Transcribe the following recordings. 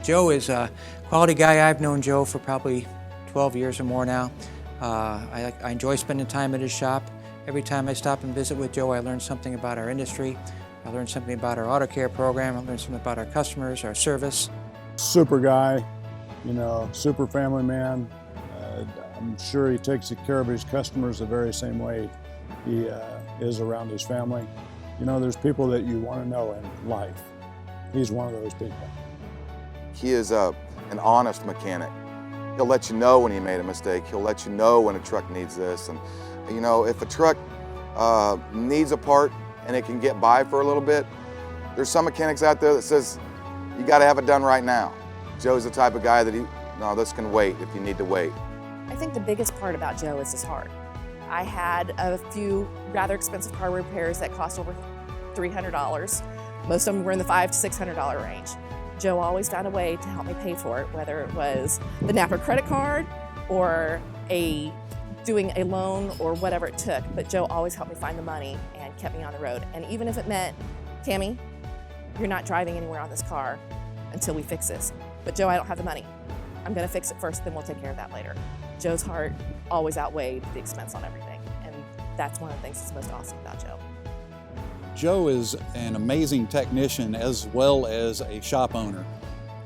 Joe is a quality guy. I've known Joe for probably 12 years or more now. I enjoy spending time at his shop. Every time I stop and visit with Joe, I learn something about our industry. I learn something about our auto care program. I learn something about our customers, our service. Super guy, super family man. I'm sure he takes care of his customers the very same way he is around his family. There's people that you want to know in life. He's one of those people. He is an honest mechanic. He'll let you know when he made a mistake. He'll let you know when a truck needs this. And if a truck needs a part and it can get by for a little bit, there's some mechanics out there that says, you got to have it done right now. Joe's the type of guy that no, this can wait if you need to wait. I think the biggest part about Joe is his heart. I had a few rather expensive car repairs that cost over $300. Most of them were in the $500 to $600 range. Joe always found a way to help me pay for it, whether it was the Napa credit card or doing a loan or whatever it took. But Joe always helped me find the money and kept me on the road. And even if it meant, Tammy, you're not driving anywhere on this car until we fix this. But Joe, I don't have the money. I'm gonna fix it first, then we'll take care of that later. Joe's heart always outweighed the expense on everything. And that's one of the things that's most awesome about Joe. Joe is an amazing technician as well as a shop owner.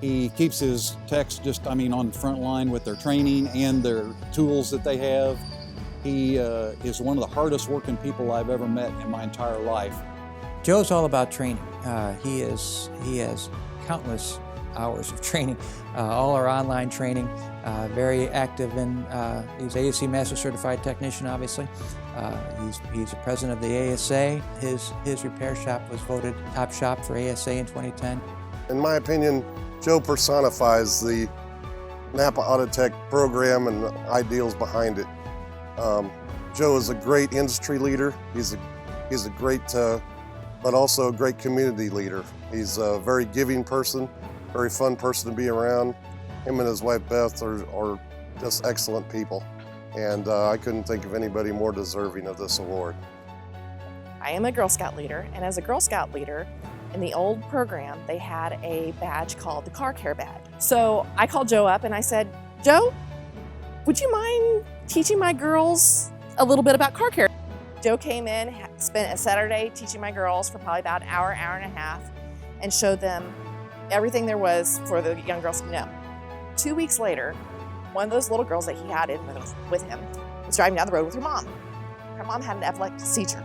He keeps his techs on the front line with their training and their tools that they have. He is one of the hardest working people I've ever met in my entire life. Joe's all about training. He has countless hours of training, all our online training, very active in, he's ASE Master Certified Technician, obviously. He's the president of the ASA. His repair shop was voted top shop for ASA in 2010. In my opinion, Joe personifies the Napa Auto Tech program and the ideals behind it. Joe is a great industry leader. He's a great, but also a great community leader. He's a very giving person, very fun person to be around. Him and his wife Beth are just excellent people. And I couldn't think of anybody more deserving of this award. I am a Girl Scout leader, and as a Girl Scout leader, in the old program, they had a badge called the Car Care Badge. So I called Joe up and I said, Joe, would you mind teaching my girls a little bit about car care? Joe came in, spent a Saturday teaching my girls for probably about an hour and a half, and showed them everything there was for the young girls to know. 2 weeks later, one of those little girls that he had in with him was driving down the road with her mom. Her mom had an epileptic seizure.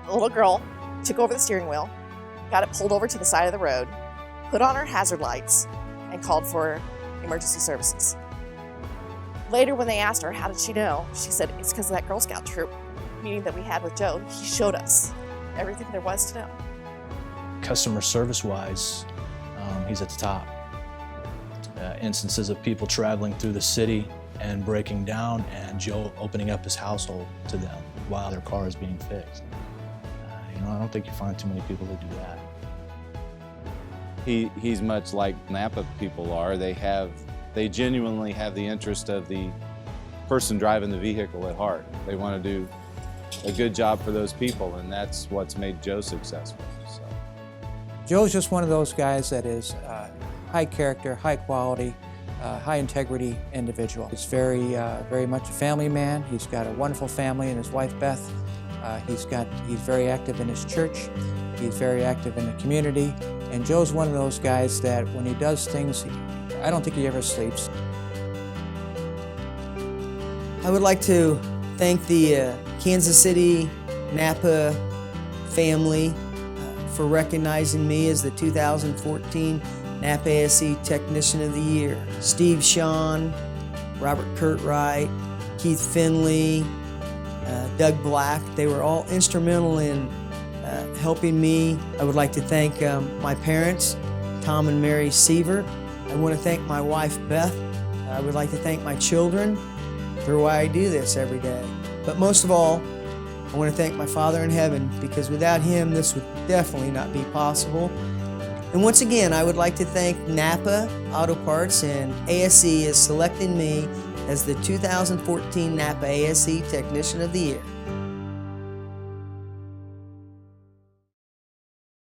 The little girl took over the steering wheel, got it pulled over to the side of the road, put on her hazard lights, and called for emergency services. Later, when they asked her, how did she know? She said, it's because of that Girl Scout troop meeting that we had with Joe. He showed us everything there was to know. Customer service-wise, he's at the top. Instances of people traveling through the city and breaking down, and Joe opening up his household to them while their car is being fixed. I don't think you find too many people who do that. He's much like Napa people are. They genuinely have the interest of the person driving the vehicle at heart. They want to do a good job for those people, and that's what's made Joe successful. So. Joe's just one of those guys that is high character, high quality, high integrity individual. He's very much a family man. He's got a wonderful family and his wife Beth. He's very active in his church. He's very active in the community. And Joe's one of those guys that when he does things, I don't think he ever sleeps. I would like to thank the Kansas City Napa family for recognizing me as the 2014 Napa ASE Technician of the Year. Steve Sean, Robert Curtright, Keith Finley, Doug Black, they were all instrumental in helping me. I would like to thank my parents, Tom and Mary Sevart. I want to thank my wife, Beth. I would like to thank my children for why I do this every day. But most of all, I want to thank my Father in heaven, because without him, this would definitely not be possible. And once again, I would like to thank Napa Auto Parts and ASE as selecting me as the 2014 Napa ASE Technician of the Year.